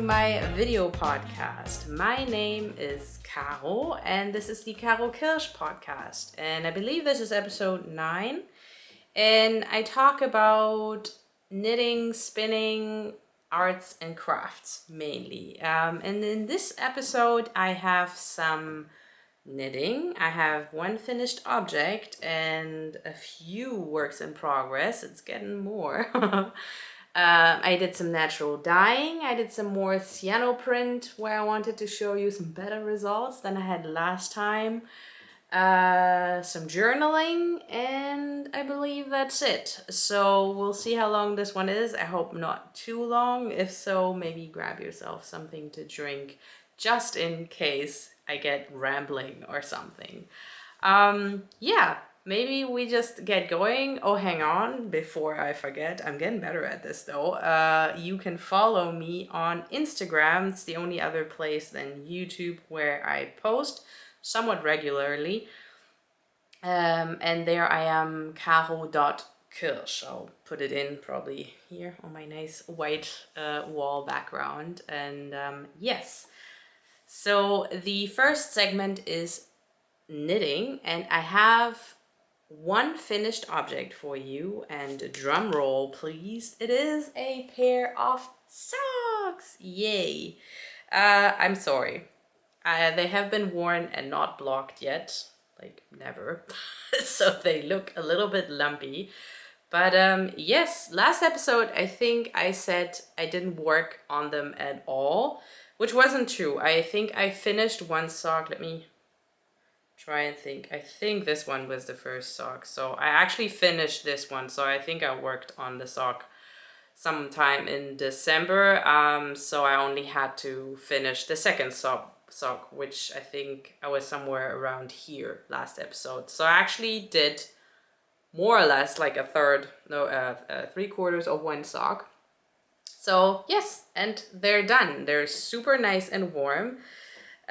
to my video podcast. My name is Karo and this is the KaroKirsch podcast. And I believe this is episode 9. And I talk about knitting, spinning, arts and crafts mainly. And in this episode I have some knitting. I have one finished object and a few works in progress. It's getting more. I did some natural dyeing. I did some more Cyanoprint where I wanted to show you some better results than I had last time. Some journaling, and I believe that's it. So we'll see how long this one is. I hope not too long. If so, maybe grab yourself something to drink just in case I get rambling or something. Yeah. Maybe we just get going. Oh, hang on, before I forget, I'm getting better at this though. You can follow me on Instagram. It's the only other place than YouTube where I post somewhat regularly. And there I am, Karo.Kirsch. I'll put it in probably here on my nice white wall background. And yes, so the first segment is knitting, and I have one finished object for you, and drum roll please, it is a pair of socks. Yay. I'm sorry, they have been worn and not blocked yet, like never. So they look a little bit lumpy, but yes, last episode I think I said I didn't work on them at all, which wasn't true. I think I finished one sock. Let me try and think. I think this one was the first sock. So I actually finished this one. So I think I worked on the sock sometime in December. So I only had to finish the second sock, which I think I was somewhere around here last episode. So I actually did more or less like three-quarters of one sock. So yes, and they're done. They're super nice and warm.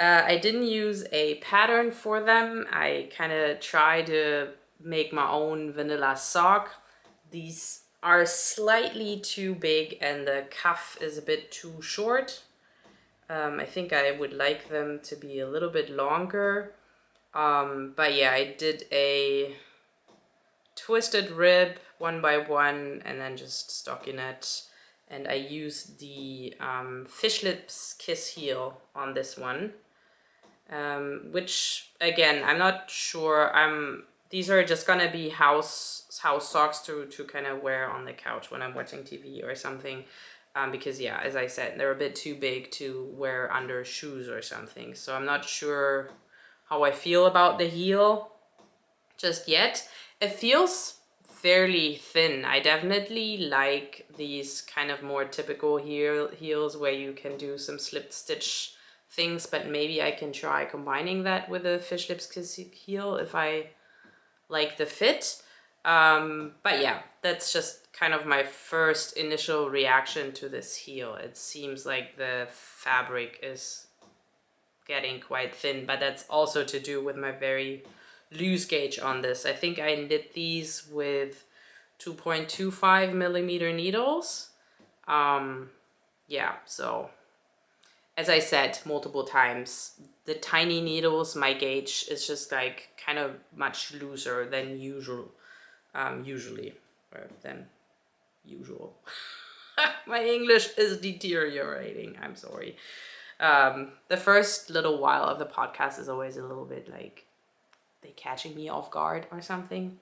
I didn't use a pattern for them. I kind of tried to make my own vanilla sock. These are slightly too big and the cuff is a bit too short. I think I would like them to be a little bit longer. But yeah, I did a twisted rib 1 by 1 and then just stockinette. And I used the fish lips kiss heel on this one. Which again, I'm not sure. These are just gonna be house socks to kind of wear on the couch when I'm watching TV or something. Because yeah, as I said, they're a bit too big to wear under shoes or something. So I'm not sure how I feel about the heel just yet. It feels fairly thin. I definitely like these kind of more typical heels where you can do some slip stitch things, but maybe I can try combining that with a fish lips kiss heel if I like the fit. But yeah, that's just kind of my first initial reaction to this heel. It seems like the fabric is getting quite thin, but that's also to do with my very loose gauge on this. I think I knit these with 2.25 millimeter needles. Yeah, so as I said multiple times, the tiny needles, my gauge is just like kind of much looser than usual. My English is deteriorating. I'm sorry. The first little while of the podcast is always a little bit like they catching me off guard or something.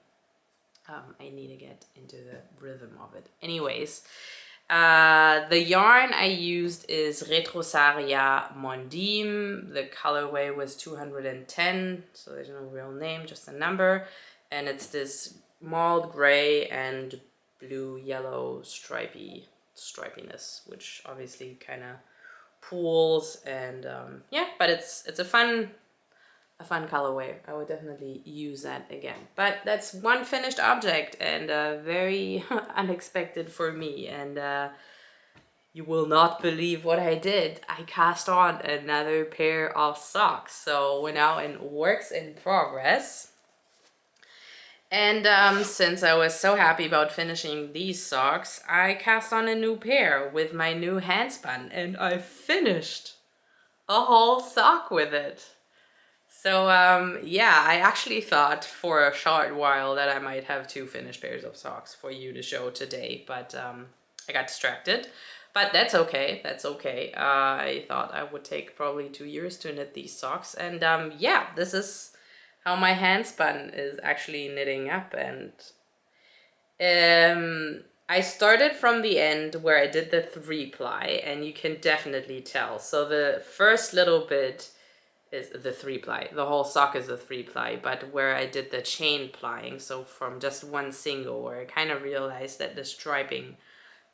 I need to get into the rhythm of it. Anyways. The yarn I used is Retrosaria Mondim. The colorway was 210, so there's no real name, just a number. And it's this mold gray and blue-yellow stripiness, which obviously kind of pools. And yeah, but it's a fun colorway. I would definitely use that again. But that's one finished object and very unexpected for me. And you will not believe what I did. I cast on another pair of socks. So we're now in works in progress. And since I was so happy about finishing these socks, I cast on a new pair with my new handspun, and I finished a whole sock with it. So yeah, I actually thought for a short while that I might have two finished pairs of socks for you to show today, but I got distracted. But that's okay, that's okay. I thought I would take probably 2 years to knit these socks, and yeah, this is how my handspun is actually knitting up. And I started from the end where I did the 3-ply, and you can definitely tell. So the first little bit is the 3-ply. The whole sock is a 3-ply, but where I did the chain plying, so from just one single, where I kind of realized that the striping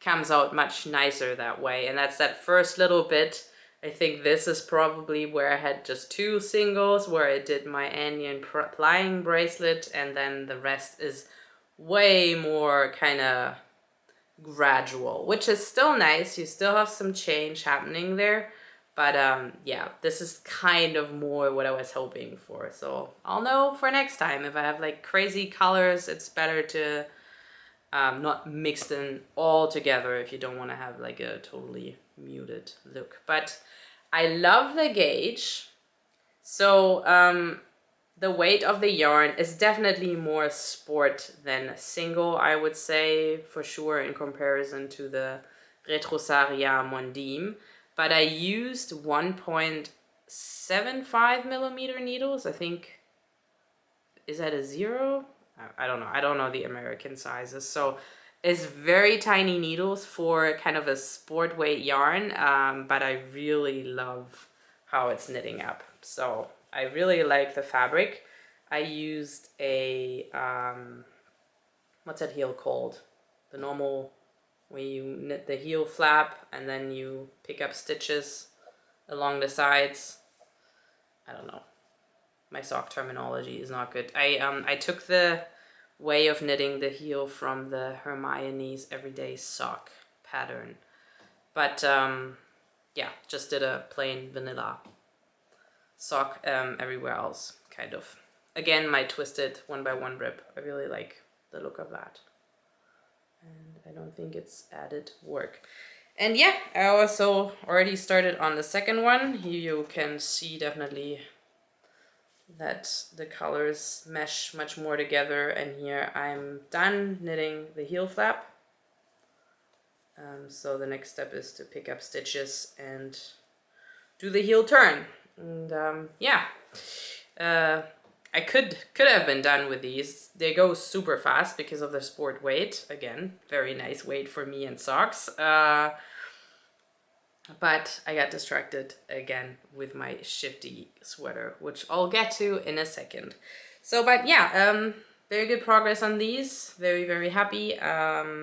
comes out much nicer that way. And that's that first little bit. I think this is probably where I had just 2 singles, where I did my onion plying bracelet, and then the rest is way more kind of gradual, which is still nice. You still have some change happening there, but yeah, this is kind of more what I was hoping for. So I'll know for next time if I have like crazy colors, it's better to not mix them all together if you don't want to have like a totally muted look. But I love the gauge. So the weight of the yarn is definitely more sport than single, I would say, for sure, in comparison to the Retrosaria Mondim. But I used 1.75 millimeter needles. I think, is that a 0? I don't know. I don't know the American sizes. So it's very tiny needles for kind of a sport weight yarn, but I really love how it's knitting up. So I really like the fabric. I used a, what's that heel called? The normal, where you knit the heel flap and then you pick up stitches along the sides. I don't know. My sock terminology is not good. I took the way of knitting the heel from the Hermione's Everyday Sock pattern. But yeah, just did a plain vanilla sock everywhere else, kind of. Again, my twisted 1x1 rib. I really like the look of that. And I don't think it's added work. And yeah, I also already started on the second one. Here you can see definitely that the colors mesh much more together, and here I'm done knitting the heel flap. So the next step is to pick up stitches and do the heel turn. And yeah, I could have been done with these. They go super fast because of the sport weight. Again, very nice weight for me and socks. But I got distracted again with my shifty sweater, which I'll get to in a second. So, but yeah, very good progress on these. Very, very happy. I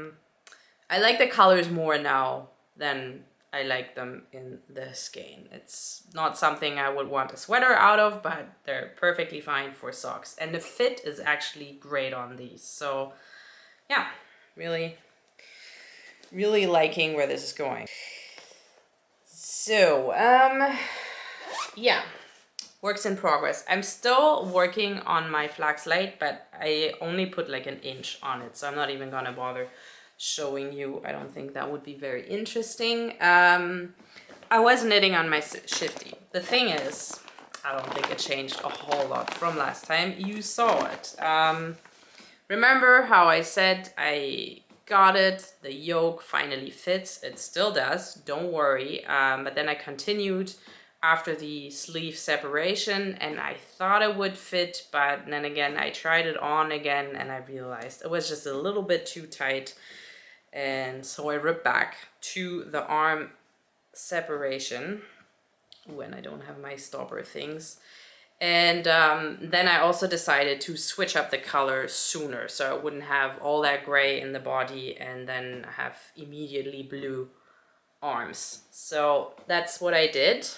like the colors more now than I like them in the skein. It's not something I would want a sweater out of, but they're perfectly fine for socks. And the fit is actually great on these. So yeah, really, really liking where this is going. So, yeah, works in progress. I'm still working on my flax light, but I only put like an inch on it, so I'm not even gonna bother showing you. I don't think that would be very interesting. I was knitting on my shifty. The thing is, I don't think it changed a whole lot from last time you saw it. Remember how I said I got it, the yoke finally fits. It still does, don't worry. But then I continued after the sleeve separation, and I thought it would fit, but then again I tried it on again and I realized it was just a little bit too tight, and so I ripped back to the arm separation when I don't have my stopper things. And then I also decided to switch up the color sooner, so I wouldn't have all that gray in the body and then have immediately blue arms. So that's what I did.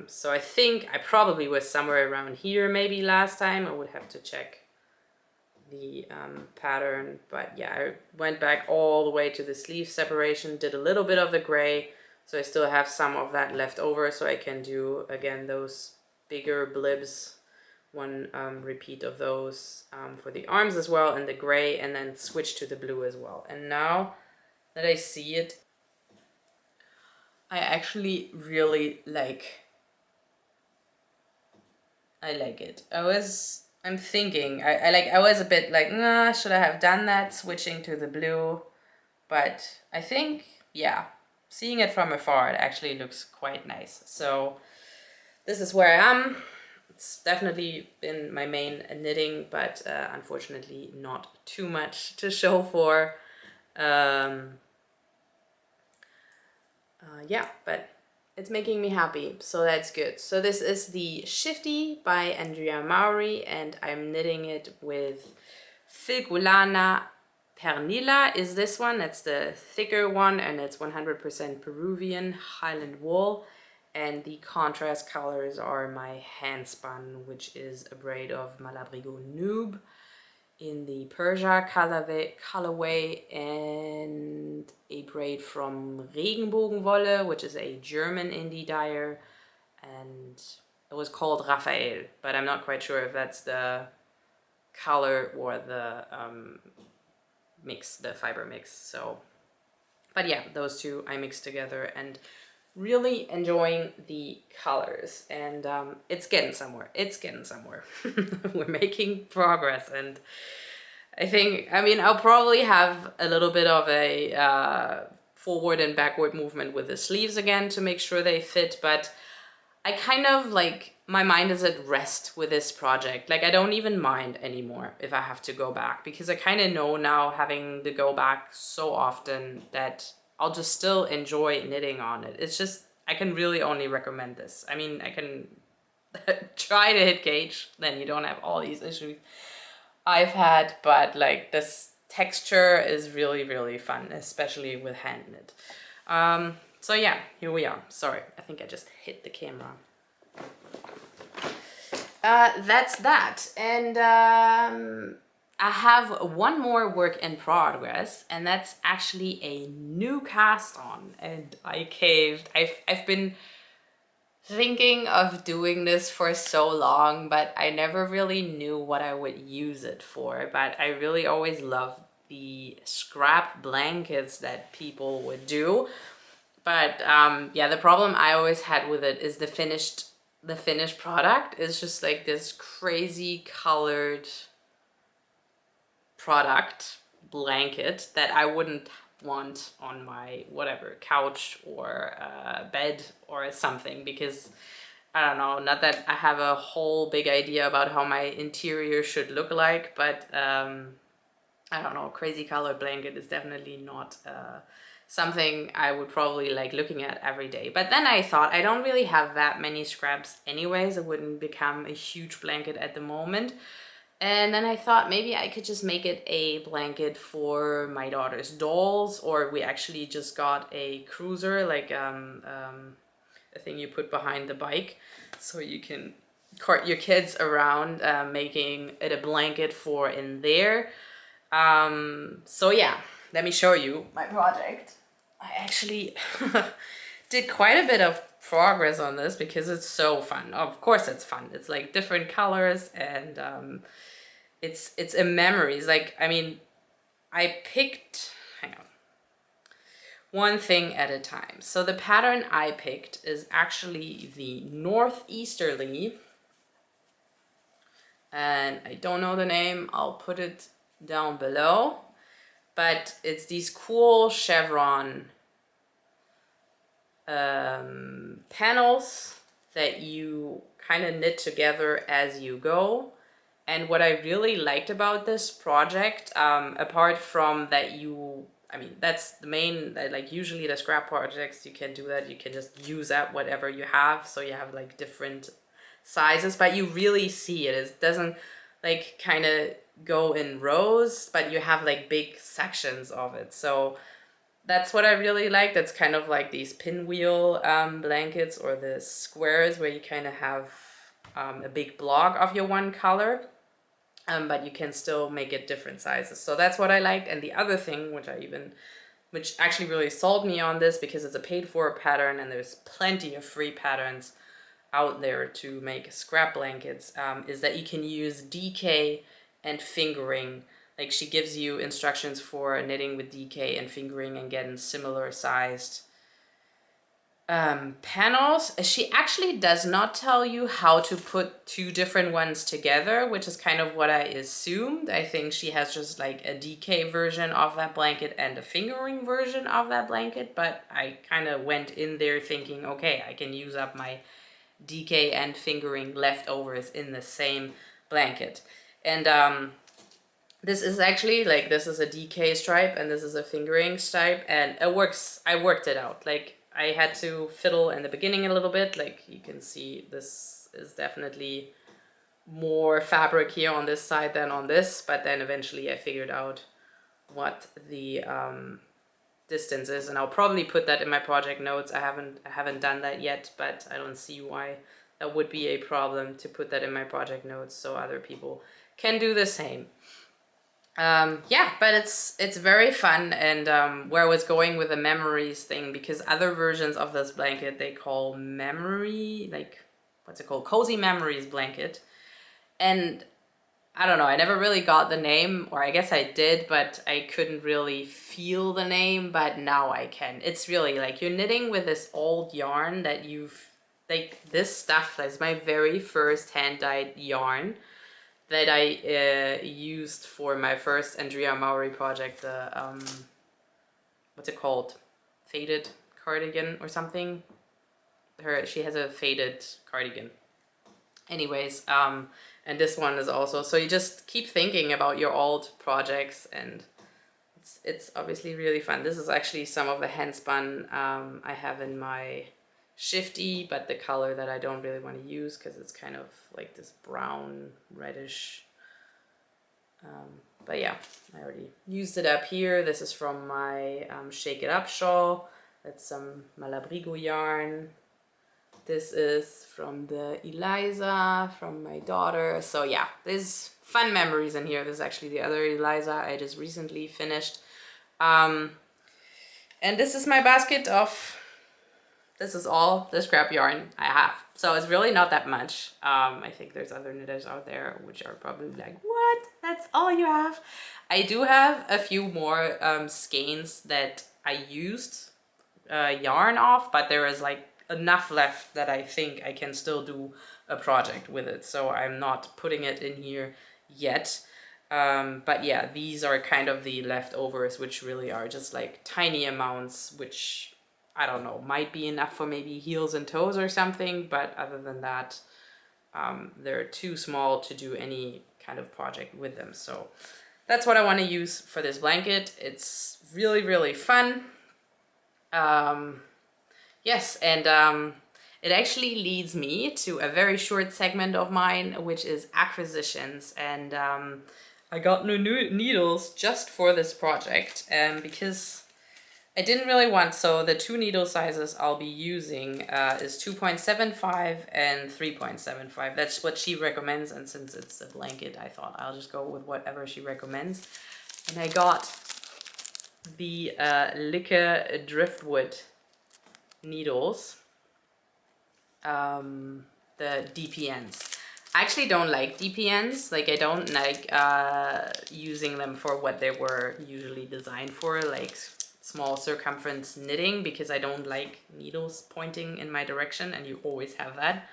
So I think I probably was somewhere around here maybe last time. I would have to check the pattern, but yeah, I went back all the way to the sleeve separation, did a little bit of the gray, so I still have some of that left over, so I can do again those bigger blibs repeat of those for the arms as well, and the gray, and then switch to the blue as well. And now that I see it, I actually really like it. I'm thinking, I was a bit like, nah, should I have done that, switching to the blue? But I think, yeah, seeing it from afar, it actually looks quite nice. So this is where I am. It's definitely been my main knitting, but unfortunately not too much to show for. Yeah, but it's making me happy, so that's good. So this is the Shifty by Andrea Maury, and I'm knitting it with Filgulana Pernilla is this one. That's the thicker one, and it's 100% Peruvian Highland wool. And the contrast colors are my handspun, which is a braid of Malabrigo Noob in the Persia colorway, and a braid from Regenbogenwolle, which is a German indie dyer, and it was called Raphael, but I'm not quite sure if that's the color or the mix, the fiber mix. So, but yeah, those two I mixed together and really enjoying the colors, and it's getting somewhere. We're making progress, and I mean, I'll probably have a little bit of a forward and backward movement with the sleeves again to make sure they fit, but I kind of like, my mind is at rest with this project. Like, I don't even mind anymore if I have to go back, because I kind of know now, having to go back so often, that I'll just still enjoy knitting on it. It's just, I can really only recommend this. I mean, I can try to hit gauge, then you don't have all these issues I've had, but like, this texture is really, really fun, especially with hand knit. So yeah, here we are. Sorry, I think I just hit the camera. That's that. And I have one more work in progress, and that's actually a new cast on, and I caved. I've been thinking of doing this for so long, but I never really knew what I would use it for. But I really always loved the scrap blankets that people would do. But yeah, the problem I always had with it is the finished product is just like this crazy colored product blanket that I wouldn't want on my whatever couch or bed or something, because I don't know, not that I have a whole big idea about how my interior should look like, but I don't know, crazy colored blanket is definitely not something I would probably like looking at every day. But then I thought, I don't really have that many scraps anyways. It wouldn't become a huge blanket at the moment. And then I thought maybe I could just make it a blanket for my daughter's dolls, or we actually just got a cruiser, like a thing you put behind the bike, so you can cart your kids around, making it a blanket for in there. So yeah, let me show you my project. I actually did quite a bit of progress on this because it's so fun. Of course it's fun. It's like different colors, and it's a memories. Like, I mean, I picked, hang on, one thing at a time. So the pattern I picked is actually the northeasterly, and I don't know the name. I'll put it down below, but it's these cool chevron panels that you kind of knit together as you go. And what I really liked about this project, apart from that I mean, that's the main, like usually the scrap projects, you can do that. You can just use up whatever you have. So you have like different sizes, but you really see it. It doesn't like kind of go in rows, but you have like big sections of it. So that's what I really like. That's kind of like these pinwheel blankets, or the squares where you kind of have a big block of your one color. But you can still make it different sizes. So that's what I liked. And the other thing, which actually really sold me on this, because it's a paid for pattern and there's plenty of free patterns, out there to make scrap blankets, is that you can use DK and fingering. Like, she gives you instructions for knitting with DK and fingering and getting similar sized panels. She actually does not tell you how to put two different ones together, which is kind of what I assumed. I think she has just like a DK version of that blanket and a fingering version of that blanket, but I kind of went in there thinking, okay, I can use up my DK and fingering leftovers in the same blanket. And this is actually like, this is a DK stripe and this is a fingering stripe, and it works. I worked it out. Like, I had to fiddle in the beginning a little bit. Like, you can see this is definitely more fabric here on this side than on this, but then eventually I figured out what the distance is, and I'll probably put that in my project notes. I haven't done that yet, but I don't see why that would be a problem to put that in my project notes so other people can do the same. Yeah, but it's very fun, and where I was going with the memories thing, because other versions of this blanket they call memory, like, what's it called? Cozy Memories blanket. And I don't know, I never really got the name, or I guess I did, but I couldn't really feel the name, but now I can. It's really like you're knitting with this old yarn that you've, like, this stuff is my very first hand-dyed yarn that I used for my first Andrea Mowry project, the, what's it called? Faded cardigan or something? She has a faded cardigan. Anyways, and this one is also, so you just keep thinking about your old projects, and it's obviously really fun. This is actually some of the hand spun I have in my shifty, but the color that I don't really want to use because it's kind of like this brown reddish, but yeah, I already used it up here. This is from my Shake It Up shawl. That's some Malabrigo yarn. This is from the Eliza from my daughter. So yeah, there's fun memories in here. This is actually the other Eliza I just recently finished, and this is my basket of, this is all the scrap yarn I have. So it's really not that much. I think there's other knitters out there which are probably like, what? That's all you have? I do have a few more skeins that I used yarn off, but there is like enough left that I think I can still do a project with it. So I'm not putting it in here yet. But yeah, these are kind of the leftovers, which really are just like tiny amounts, which I don't know, might be enough for maybe heels and toes or something, but other than that, they're too small to do any kind of project with them. So that's what I want to use for this blanket. It's really, really fun. Yes, and it actually leads me to a very short segment of mine, which is acquisitions. And I got new needles just for this project, because I didn't really want, so the two needle sizes I'll be using is 2.75 and 3.75. That's what she recommends, and since it's a blanket, I thought I'll just go with whatever she recommends. And I got the Licker Driftwood needles, the DPNs. I actually don't like DPNs. Like, I don't like using them for what they were usually designed for, like small circumference knitting, because I don't like needles pointing in my direction, and you always have that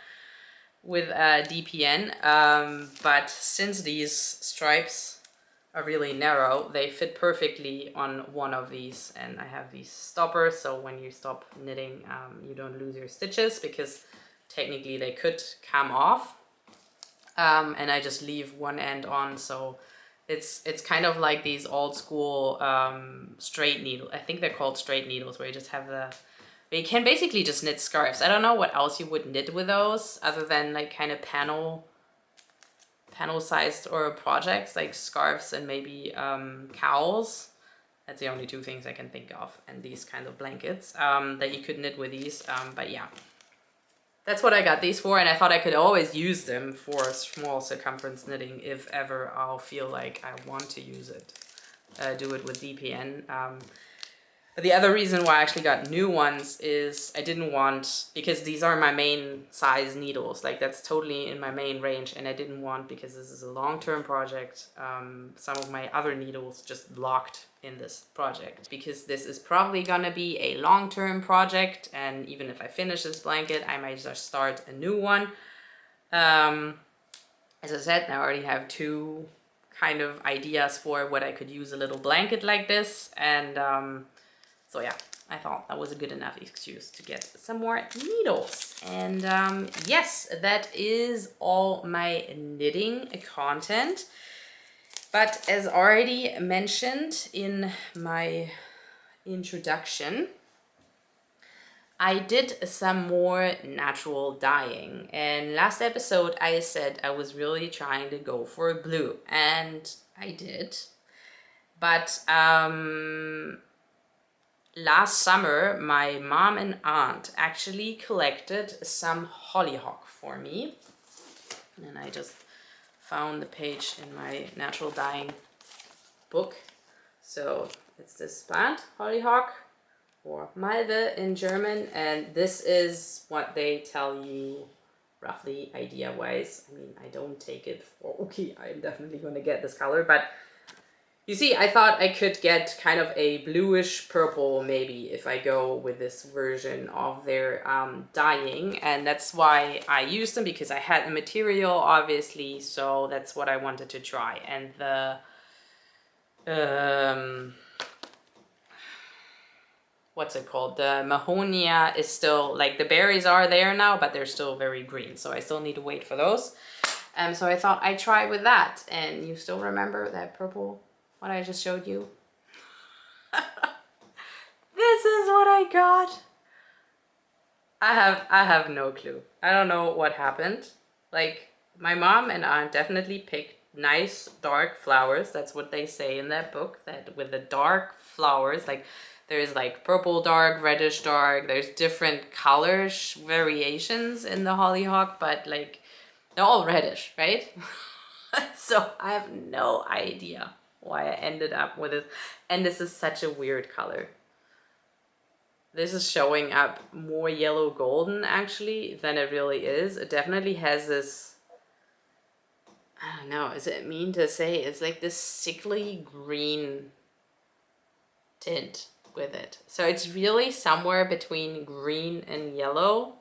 with DPN. But since these stripes are really narrow, they fit perfectly on one of these, and I have these stoppers, so when you stop knitting, you don't lose your stitches, because technically they could come off, and I just leave one end on, so it's kind of like these old school straight needle. I think they're called straight needles, where you just have you can basically just knit scarves. I don't know what else you would knit with those other than like kind of panel sized or projects, like scarves and maybe cowls. That's the only two things I can think of, and these kind of blankets that you could knit with these. But yeah, that's what I got these for, and I thought I could always use them for small circumference knitting if ever I'll feel like I want to use it. Do it with DPN. The other reason why I actually got new ones is I didn't want, because these are my main size needles, like that's totally in my main range, and I didn't want, because this is a long-term project, some of my other needles just locked in this project, because this is probably gonna be a long-term project, and even if I finish this blanket, I might just start a new one. As I said, I already have two kind of ideas for what I could use a little blanket like this, and so yeah, I thought that was a good enough excuse to get some more needles. And yes, that is all my knitting content. But as already mentioned in my introduction, I did some more natural dyeing. And last episode I said I was really trying to go for blue, and I did. But last summer, my mom and aunt actually collected some hollyhock for me. And I just found the page in my natural dyeing book. So it's this plant, hollyhock, or Malve in German. And this is what they tell you roughly idea-wise. I mean, I don't take it for, okay, I'm definitely going to get this color, but you see, I thought I could get kind of a bluish purple maybe if I go with this version of their dyeing, and that's why I used them, because I had the material obviously, so that's what I wanted to try. And the what's it called? The Mahonia is still, like, the berries are there now, but they're still very green, so I still need to wait for those. So I thought I'd try with that. And you still remember that purple, what I just showed you? This is what I got. I have no clue. I don't know what happened. Like, my mom and aunt definitely picked nice dark flowers. That's what they say in that book, that with the dark flowers, like there's like purple dark, reddish dark, there's different colors variations in the hollyhock, but like they're all reddish, right? So I have no idea why I ended up with it. And this is such a weird color. This is showing up more yellow golden actually than it really is. It definitely has this, I don't know, is it mean to say, it's like this sickly green tint with it. So it's really somewhere between green and yellow.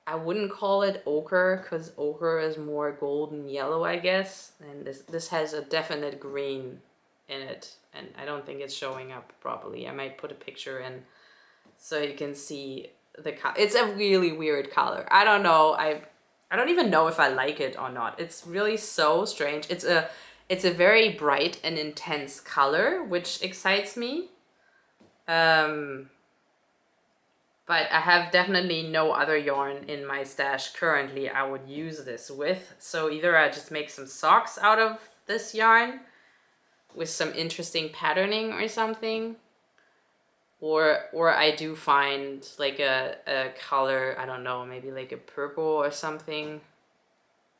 I wouldn't call it ochre, because ochre is more golden yellow, I guess. And this has a definite green in it, and I don't think it's showing up properly. I might put a picture in so you can see the color. It's a really weird color. I don't know. I don't even know if I like it or not. It's really so strange. It's a very bright and intense color, which excites me. But I have definitely no other yarn in my stash currently I would use this with. So either I just make some socks out of this yarn with some interesting patterning or something, or I do find like a color, I don't know, maybe like a purple or something.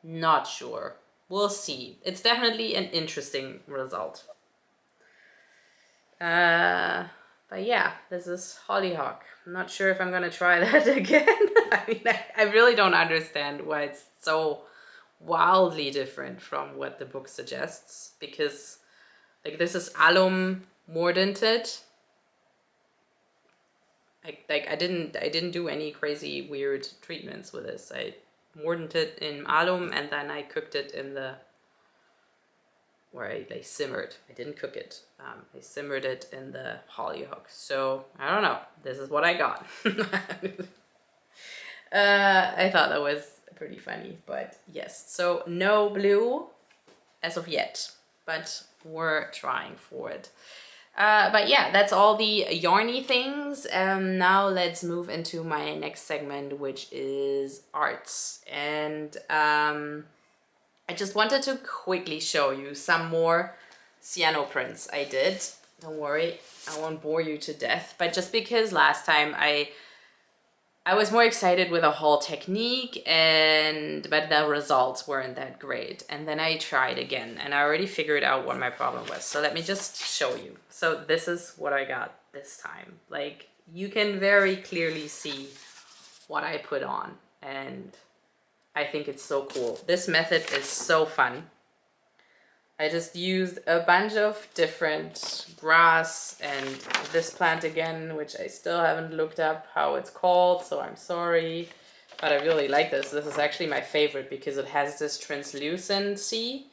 Not sure. We'll see. It's definitely an interesting result. But yeah, this is hollyhock. I'm not sure if I'm gonna try that again. I mean, I really don't understand why it's so wildly different from what the book suggests, because like this is alum mordanted. Like I didn't do any crazy weird treatments with this. I mordanted in alum and then I cooked it in the, where I like simmered. I didn't cook it. I simmered it in the hollyhock. So I don't know. This is what I got. I thought that was pretty funny, but yes. So no blue as of yet, but we're trying for it. But yeah, that's all the yarny things. Now let's move into my next segment, which is arts. And I just wanted to quickly show you some more Cyanoprint I did. Don't worry, I won't bore you to death. But just because last time I I was more excited with the whole technique, but the results weren't that great. And then I tried again, and I already figured out what my problem was. So let me just show you. So this is what I got this time. Like, you can very clearly see what I put on, and I think it's so cool. This method is so fun. I just used a bunch of different grass and this plant again, which I still haven't looked up how it's called, so I'm sorry. But I really like this. This is actually my favorite because it has this translucency.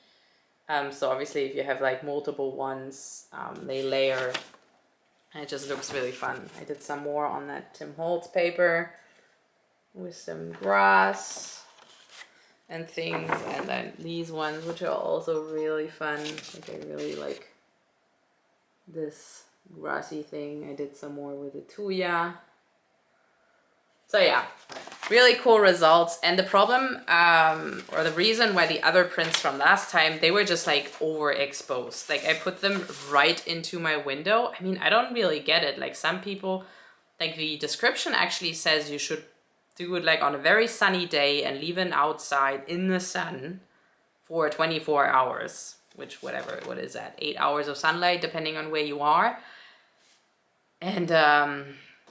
So obviously if you have like multiple ones, they layer. And it just looks really fun. I did some more on that Tim Holtz paper with some grass and things, and then these ones, which are also really fun. Like, I really like this grassy thing. I did some more with the tuya. So yeah, really cool results. And the problem, or the reason why the other prints from last time, they were just like overexposed. Like, I put them right into my window. I mean, I don't really get it. Like, some people, like, the description actually says you should do it like on a very sunny day and leave it outside in the sun for 24 hours, which whatever, what is that? 8 hours of sunlight, depending on where you are. And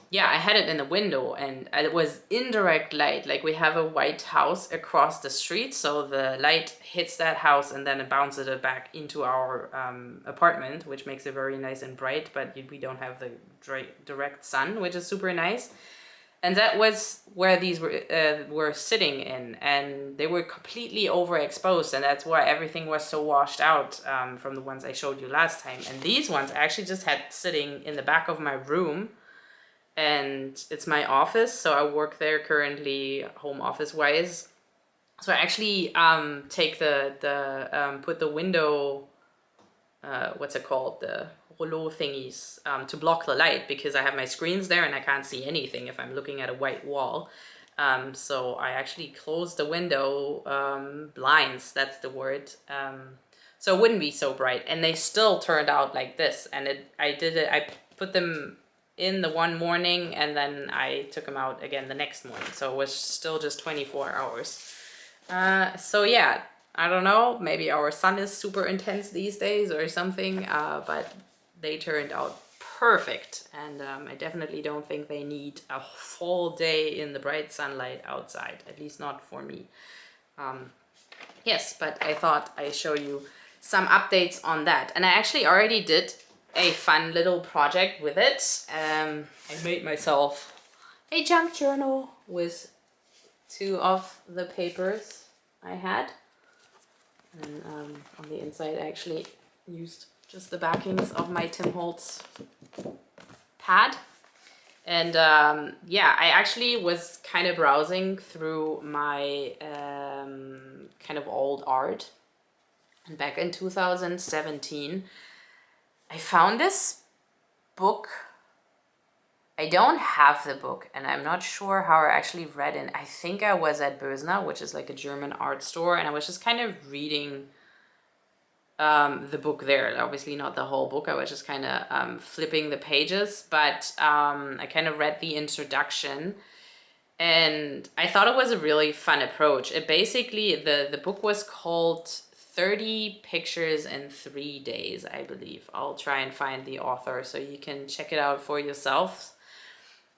yeah, I had it in the window, and it was indirect light. Like, we have a white house across the street, so the light hits that house and then it bounces it back into our apartment, which makes it very nice and bright, but we don't have the direct sun, which is super nice. And that was where these were sitting in, and they were completely overexposed, and that's why everything was so washed out from the ones I showed you last time. And these ones I actually just had sitting in the back of my room, and it's my office, so I work there currently, home office wise. So I actually take put the window, what's it called, the rouleau thingies, to block the light, because I have my screens there and I can't see anything if I'm looking at a white wall. So I actually closed the window blinds, that's the word, so it wouldn't be so bright. And they still turned out like this. And I put them in the one morning, and then I took them out again the next morning. So it was still just 24 hours. So yeah, I don't know, maybe our sun is super intense these days or something, but they turned out perfect. And I definitely don't think they need a full day in the bright sunlight outside, at least not for me. Yes, but I thought I'd show you some updates on that. And I actually already did a fun little project with it. I made myself a junk journal with 2 of the papers I had. And on the inside I actually used just the backings of my Tim Holtz pad. And yeah, I actually was kind of browsing through my kind of old art. And back in 2017, I found this book. I don't have the book, and I'm not sure how I actually read it. I think I was at Bösner, which is like a German art store, and I was just kind of reading the book there. Obviously not the whole book, I was just kind of flipping the pages, but I kind of read the introduction, and I thought it was a really fun approach. It basically, the book was called 30 Pictures in 3 Days, I believe. I'll try and find the author so you can check it out for yourselves.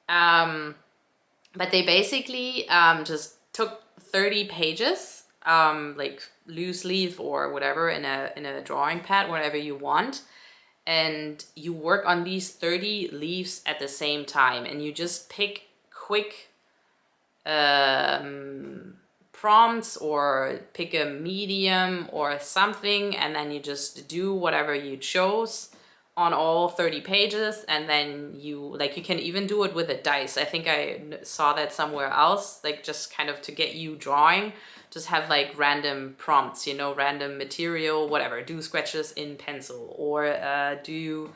But they basically just took 30 pages, like loose leaf or whatever, in a drawing pad, whatever you want, and you work on these 30 leaves at the same time, and you just pick quick prompts or pick a medium or something, and then you just do whatever you chose on all 30 pages. And then you can even do it with a dice. I think I saw that somewhere else, like just kind of to get you drawing, just have like random prompts, you know, random material, whatever, do sketches in pencil, or do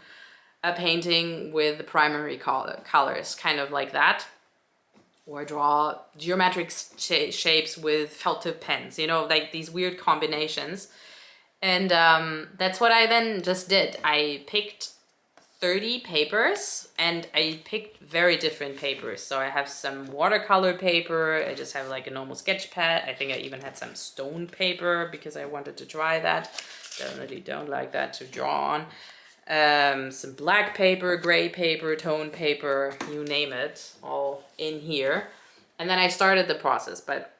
a painting with the primary colors, kind of like that, or draw geometric shapes with felt tip pens, you know, like these weird combinations. And that's what I then just did. I picked 30 papers, and I picked very different papers. So I have some watercolor paper, I just have like a normal sketch pad. I think I even had some stone paper because I wanted to try that. Definitely don't like that to draw on. Some black paper, gray paper, tone paper, you name it, all in here. And then I started the process, but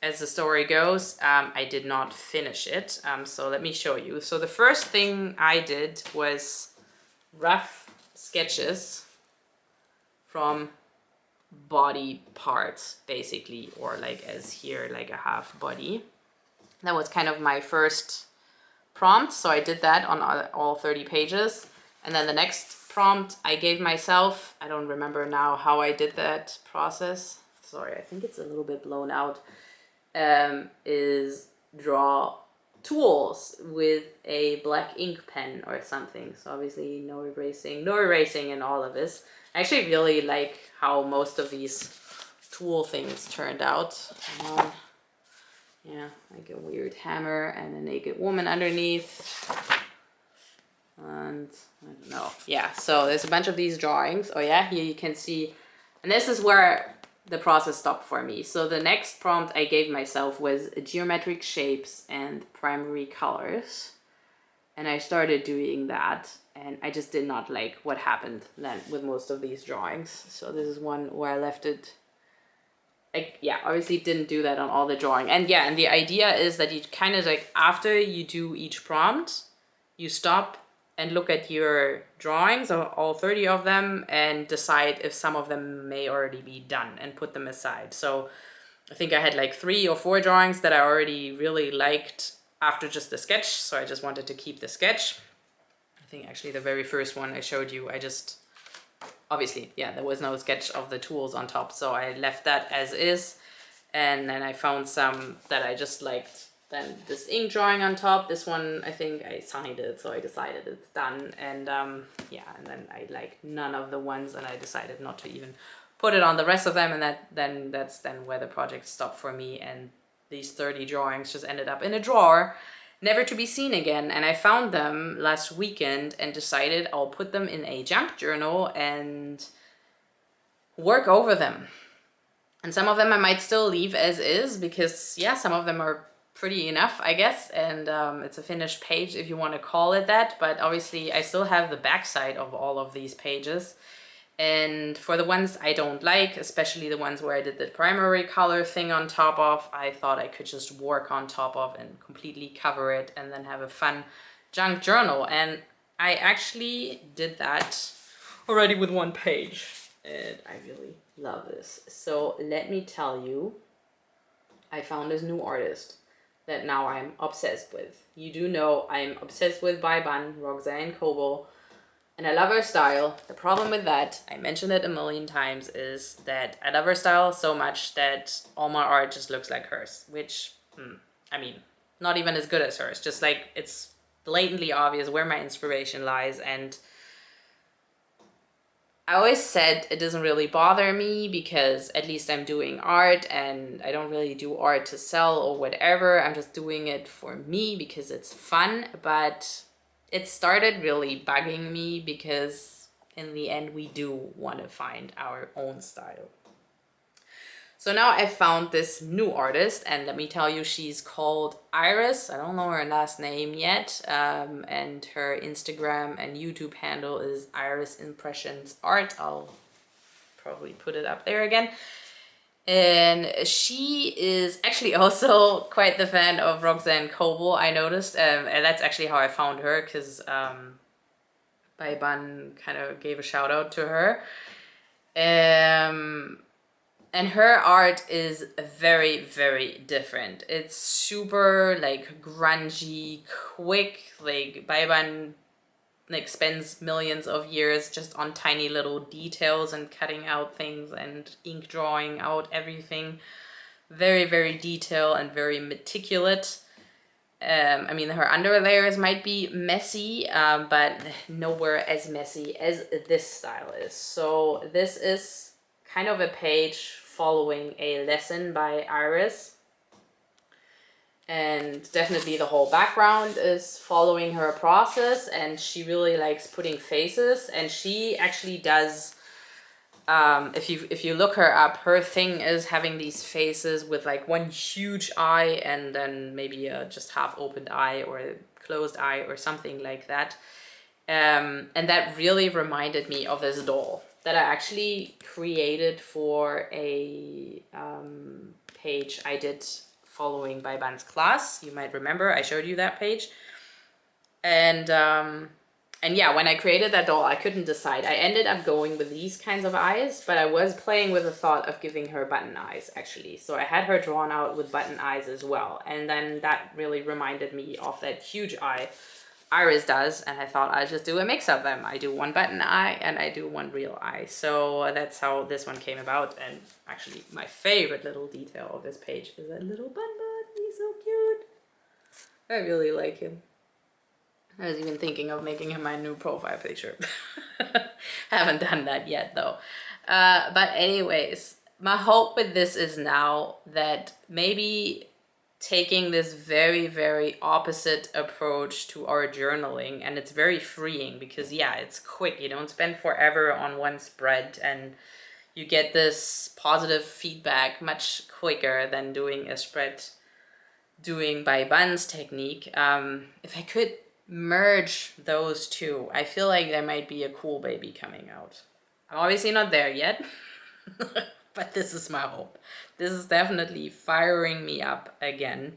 as the story goes, I did not finish it. So let me show you. So the first thing I did was rough sketches from body parts, basically, or like as here, like a half body. That was kind of my first prompt. So I did that on all 30 pages. And then the next prompt I gave myself, I don't remember now how I did that process. Sorry, I think it's a little bit blown out. Is draw tools with a black ink pen or something. So obviously no erasing in all of this. I actually really like how most of these tool things turned out. Yeah, like a weird hammer and a naked woman underneath. And I don't know. Yeah, so there's a bunch of these drawings. Oh yeah, here you can see, and this is where the process stopped for me. So the next prompt I gave myself was geometric shapes and primary colors. And I started doing that, and I just did not like what happened then with most of these drawings. So this is one where I left it. Yeah, obviously didn't do that on all the drawing. And yeah, and the idea is that you kind of like, after you do each prompt, you stop and look at your drawings, all 30 of them, and decide if some of them may already be done and put them aside. So I think I had like 3 or 4 drawings that I already really liked after just the sketch. So I just wanted to keep the sketch. I think actually the very first one I showed you, obviously, yeah, there was no sketch of the tools on top. So I left that as is. And then I found some that I just liked. Then this ink drawing on top, this one, I think I signed it, so I decided it's done. And yeah, and then I like none of the ones, and I decided not to even put it on the rest of them. And that's where the project stopped for me. And these 30 drawings just ended up in a drawer, never to be seen again. And I found them last weekend and decided I'll put them in a junk journal and work over them. And some of them I might still leave as is because, yeah, some of them are pretty enough, I guess, and it's a finished page if you want to call it that. But obviously I still have the backside of all of these pages, and for the ones I don't like, especially the ones where I did the primary color thing on top of, I thought I could just work on top of and completely cover it and then have a fun junk journal. And I actually did that already with one page, and I really love this. So let me tell you, I found this new artist that now I'm obsessed with. You do know I'm obsessed with Bai Ban, Roxanne Coble, and I love her style. The problem with that, I mentioned it a million times, is that I love her style so much that all my art just looks like hers, which, I mean, not even as good as hers. Just like, it's blatantly obvious where my inspiration lies. And I always said it doesn't really bother me because at least I'm doing art, and I don't really do art to sell or whatever. I'm just doing it for me because it's fun. But it started really bugging me because in the end we do want to find our own style. So now I found this new artist, and let me tell you, she's called Iris. I don't know her last name yet, and her Instagram and YouTube handle is Iris Impressions Art. I'll probably put it up there again. And she is actually also quite the fan of Roxanne Coble, I noticed, and that's actually how I found her, because Bai Ban kind of gave a shout out to her. And her art is very, very different. It's super like grungy, quick. Like Bai Ban like spends millions of years just on tiny little details and cutting out things and ink drawing out everything. Very, very detailed and very meticulous. I mean, her underlayers might be messy, but nowhere as messy as this style is. So this is kind of a page following a lesson by Iris. And definitely the whole background is following her process, and she really likes putting faces, and she actually does, if you look her up, her thing is having these faces with like one huge eye and then maybe a just half opened eye or a closed eye or something like that. And that really reminded me of this doll that I actually created for a page I did following by Ban's class. You might remember I showed you that page. And yeah, when I created that doll, I couldn't decide. I ended up going with these kinds of eyes, but I was playing with the thought of giving her button eyes, actually. So I had her drawn out with button eyes as well. And then that really reminded me of that huge eye Iris does, and I thought I'd just do a mix of them. I do one button eye and I do one real eye. So that's how this one came about. And actually, my favorite little detail of this page is that little bun. He's so cute. I really like him. I was even thinking of making him my new profile picture. Haven't done that yet though. But anyways, my hope with this is now that maybe taking this very, very opposite approach to our journaling, and it's very freeing because yeah, it's quick. You don't spend forever on one spread, and you get this positive feedback much quicker than doing a spread doing by Bun's technique. If I could merge those two, I feel like there might be a cool baby coming out. I'm obviously not there yet, but this is my hope. This is definitely firing me up again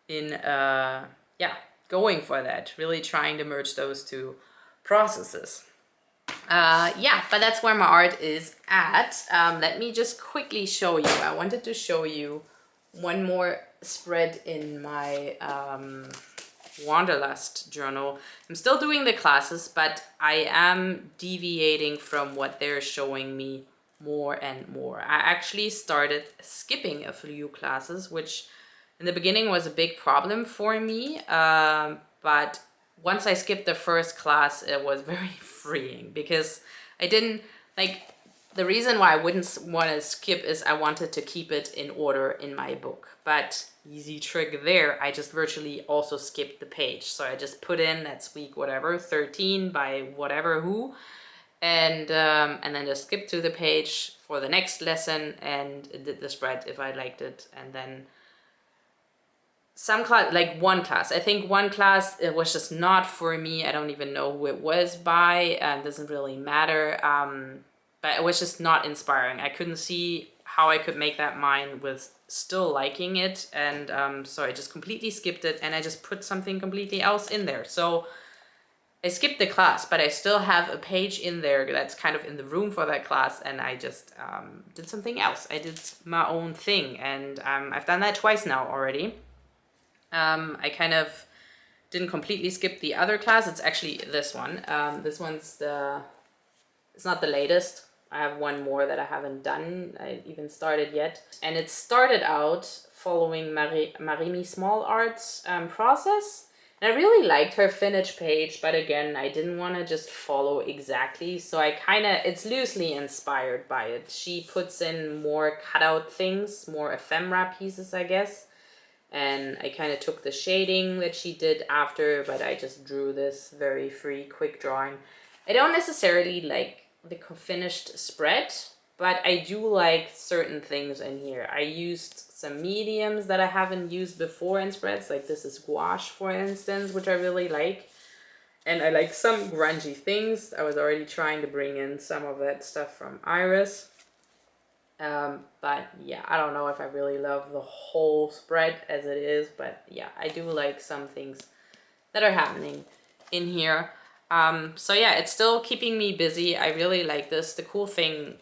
in yeah, going for that, really trying to merge those two processes. Yeah, but that's where my art is at. Let me just quickly show you. I wanted to show you one more spread in my Wanderlust journal. I'm still doing the classes, but I am deviating from what they're showing me more and more. I actually started skipping a few classes, which in the beginning was a big problem for me, but once I skipped the first class, it was very freeing because I didn't, like, the reason why I wouldn't want to skip is I wanted to keep it in order in my book. But easy trick there, I just virtually also skipped the page. So I just put in, that's week whatever, 13 by whatever who, and then just skipped to the page for the next lesson and did the spread if I liked it. And then some class, like one class, I think one class, it was just not for me. I don't even know who it was by, and doesn't really matter. But it was just not inspiring. I couldn't see how I could make that mine with still liking it. And so I just completely skipped it, and I just put something completely else in there. So I skipped the class, but I still have a page in there that's kind of in the room for that class, and I just did something else. I did my own thing, and I've done that twice now already. I kind of didn't completely skip the other class. It's actually this one. This one's it's not the latest. I have one more that I haven't done. I even started yet. And it started out following Marimi Small Art's process. And I really liked her finish page, but again, I didn't want to just follow exactly. So I it's loosely inspired by it. She puts in more cutout things, more ephemera pieces, I guess. And I kind of took the shading that she did after, but I just drew this very free, quick drawing. I don't necessarily like the finished spread, but I do like certain things in here. I used some mediums that I haven't used before in spreads, like this is gouache, for instance, which I really like. And I like some grungy things. I was already trying to bring in some of that stuff from Iris. But yeah, I don't know if I really love the whole spread as it is, but yeah, I do like some things that are happening in here. So yeah, it's still keeping me busy. I really like this. The cool thing,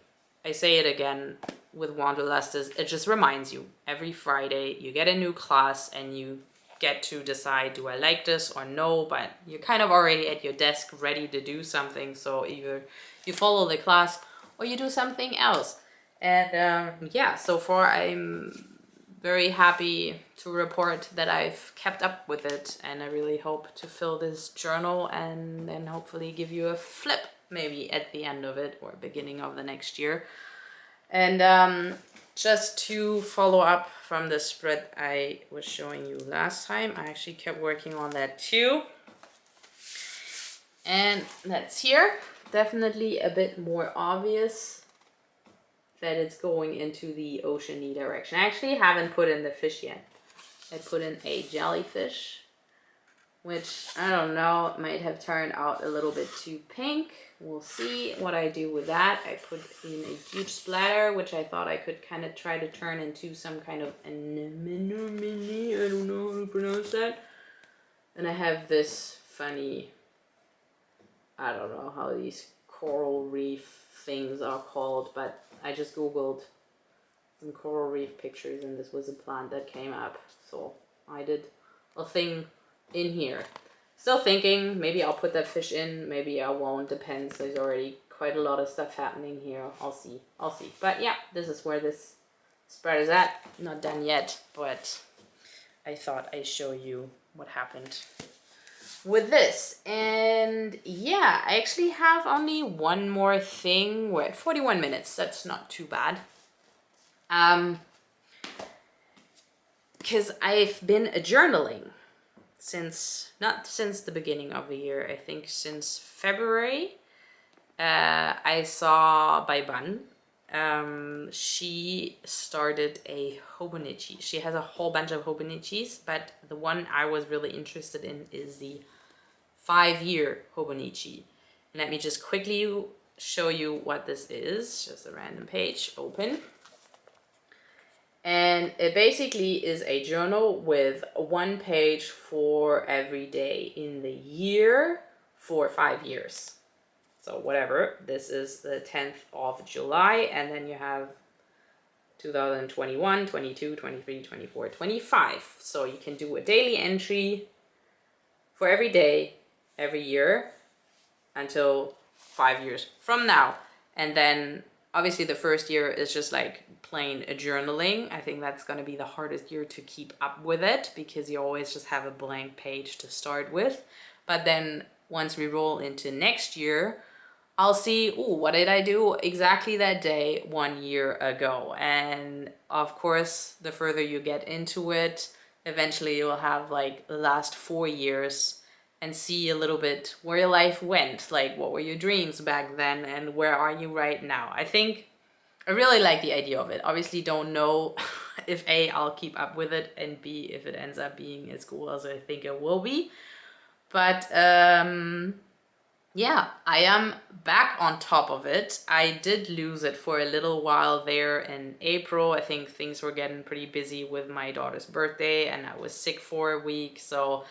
I say it again with Wanderlust, is it just reminds you every Friday you get a new class and you get to decide, do I like this or no, but you're kind of already at your desk ready to do something. So either you follow the class or you do something else. And yeah, so far I'm very happy to report that I've kept up with it, and I really hope to fill this journal and then hopefully give you a flip maybe at the end of it or beginning of the next year. And just to follow up from the spread I was showing you last time, I actually kept working on that too. And that's here. Definitely a bit more obvious that it's going into the oceany direction. I actually haven't put in the fish yet. I put in a jellyfish, which I don't know, it might have turned out a little bit too pink. We'll see what I do with that. I put in a huge splatter, which I thought I could kind of try to turn into some kind of anemone. I don't know how to pronounce that. And I have this funny, I don't know how these coral reef things are called, but I just googled some coral reef pictures and this was a plant that came up. So I did a thing in here. Still thinking, maybe I'll put that fish in, maybe I won't, depends. There's already quite a lot of stuff happening here. I'll see. But yeah, this is where this spread is at. Not done yet, but I thought I'd show you what happened with this. And yeah, I actually have only one more thing. We're at 41 minutes. That's not too bad. Because I've been journaling not since the beginning of the year, I think since February. I saw Bai Ban. She started a hobonichi. She has a whole bunch of hobonichis, but the one I was really interested in is the 5-year hobonichi. And let me just quickly show you what this is. Just a random page, open. And it basically is a journal with one page for every day in the year for 5 years. So whatever, this is the 10th of July, and then you have 2021, 22, 23, 24, 25. So you can do a daily entry for every day, every year, until 5 years from now. And then obviously the first year is just like plain journaling. I think that's going to be the hardest year to keep up with it because you always just have a blank page to start with. But then once we roll into next year, I'll see, what did I do exactly that day 1 year ago? And of course, the further you get into it, eventually you'll have like the last 4 years and see a little bit where your life went. Like, what were your dreams back then and where are you right now? I really like the idea of it. Obviously don't know if A, I'll keep up with it, and B, if it ends up being as cool as I think it will be. But yeah, I am back on top of it. I did lose it for a little while there in April. I think things were getting pretty busy with my daughter's birthday and I was sick for a week. So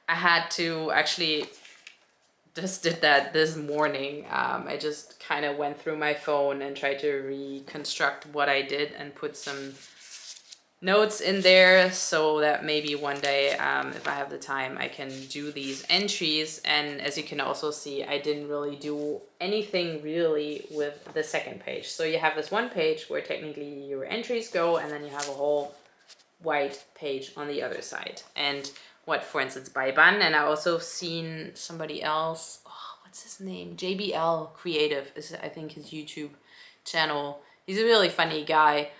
I had to actually just did that this morning. I just kind of went through my phone and tried to reconstruct what I did and put some notes in there so that maybe one day, if I have the time, I can do these entries. And as you can also see, I didn't really do anything really with the second page. So you have this one page where technically your entries go, and then you have a whole white page on the other side. And what, for instance, Bai Ban, and I also seen somebody else, what's his name? JBL Creative is, I think, his YouTube channel. He's a really funny guy.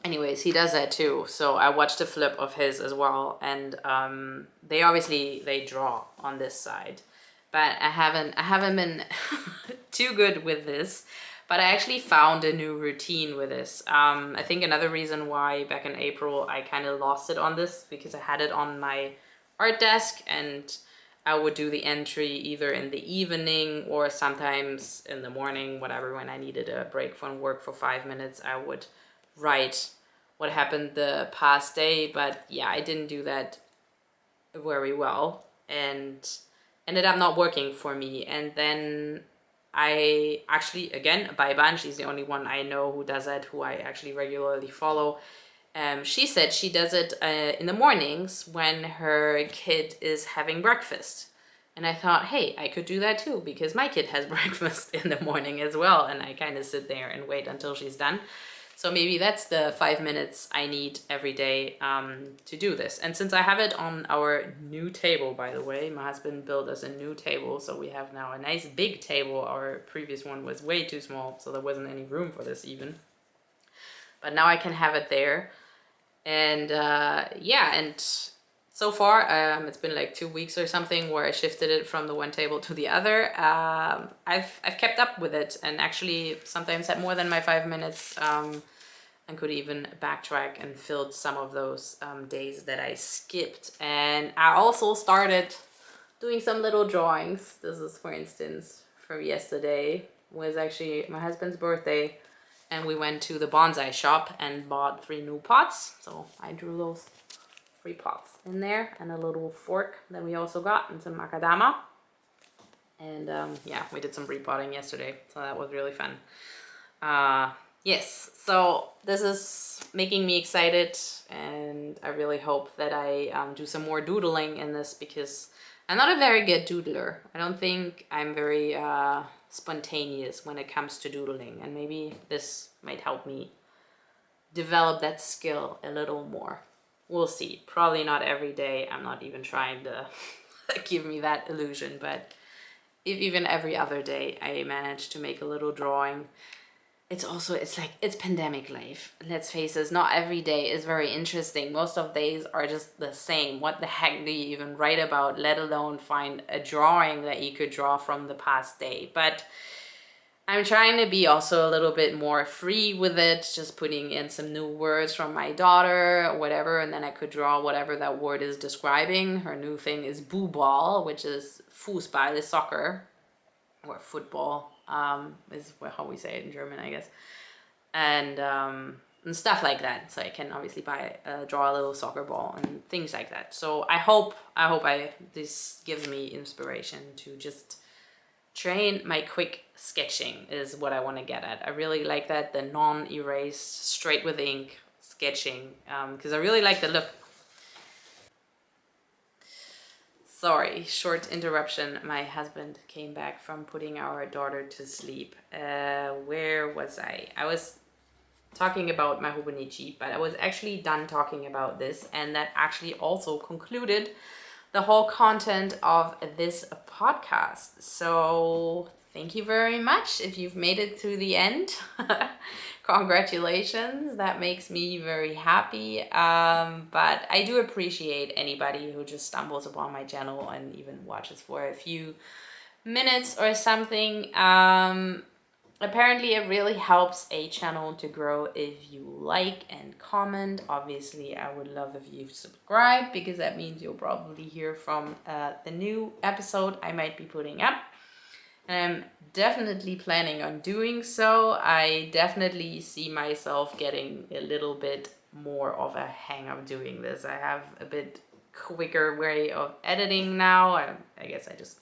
Anyways, he does that too. So I watched a flip of his as well, and they draw on this side, but I haven't been too good with this. But I actually found a new routine with this. I think another reason why back in April I kind of lost it on this, because I had it on my art desk and I would do the entry either in the evening or sometimes in the morning, whatever, when I needed a break from work for 5 minutes, I would write what happened the past day. But yeah, I didn't do that very well and ended up not working for me. And then I actually, again, Bai Ban, she's the only one I know who does that, who I actually regularly follow. She said she does it in the mornings when her kid is having breakfast. And I thought, hey, I could do that too, because my kid has breakfast in the morning as well. And I kind of sit there and wait until she's done. So maybe that's the 5 minutes I need every day to do this. And since I have it on our new table, by the way, my husband built us a new table. So we have now a nice big table. Our previous one was way too small, so there wasn't any room for this even. but now I can have it there. And yeah, and so far it's been like 2 weeks or something where I shifted it from the one table to the other. I've kept up with it, and actually sometimes had more than my 5 minutes, and could even backtrack and filled some of those days that I skipped. And I also started doing some little drawings. This is, for instance, from yesterday. It was actually my husband's birthday, and we went to the bonsai shop and bought 3 new pots. So I drew those 3 pots in there, and a little fork that we also got, and some macadama. And yeah, we did some repotting yesterday, so that was really fun. Yes, so this is making me excited, and I really hope that I do some more doodling in this, because I'm not a very good doodler. I don't think I'm very spontaneous when it comes to doodling, and maybe this might help me develop that skill a little more. We'll see. Probably not every day. I'm not even trying to give me that illusion, but if even every other day I manage to make a little drawing. It's like, it's pandemic life. Let's face it, not every day is very interesting. Most of days are just the same. What the heck do you even write about, let alone find a drawing that you could draw from the past day? But I'm trying to be also a little bit more free with it, just putting in some new words from my daughter, whatever, and then I could draw whatever that word is describing. Her new thing is Booball, which is Fußball, is soccer, or football, is how we say it in German, I guess. And stuff like that. So I can obviously draw a little soccer ball and things like that. So I hope this gives me inspiration to just train my quick sketching, is what I want to get at. I really like that, the non-erased, straight with ink sketching, because I really like the look. Sorry, short interruption. My husband came back from putting our daughter to sleep. Where was I? I was talking about my Hobonichi, but I was actually done talking about this, and that actually also concluded the whole content of this podcast. So thank you very much if you've made it through the end. Congratulations, that makes me very happy. But I do appreciate anybody who just stumbles upon my channel and even watches for a few minutes or something. Apparently it really helps a channel to grow if you like and comment. Obviously, I would love if you subscribe, because that means you'll probably hear from the new episode I might be putting up. And I'm definitely planning on doing so. I definitely see myself getting a little bit more of a hang of doing this. I have a bit quicker way of editing now. I guess I just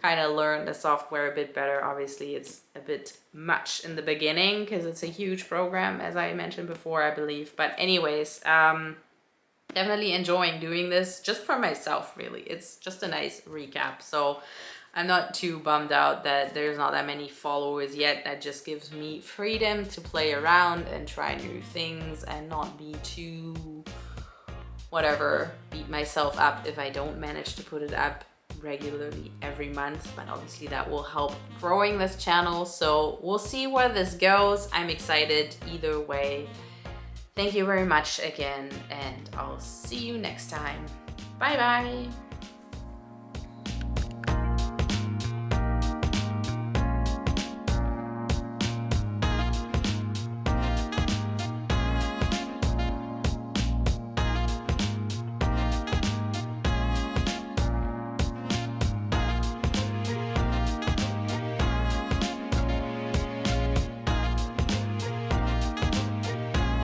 kind of learned the software a bit better. Obviously, it's a bit much in the beginning because it's a huge program, as I mentioned before, I believe. But anyways, definitely enjoying doing this just for myself, really. It's just a nice recap. So I'm not too bummed out that there's not that many followers yet. That just gives me freedom to play around and try new things and not be too, whatever, beat myself up if I don't manage to put it up regularly every month. But obviously that will help growing this channel. So we'll see where this goes. I'm excited either way. Thank you very much again, and I'll see you next time. Bye bye.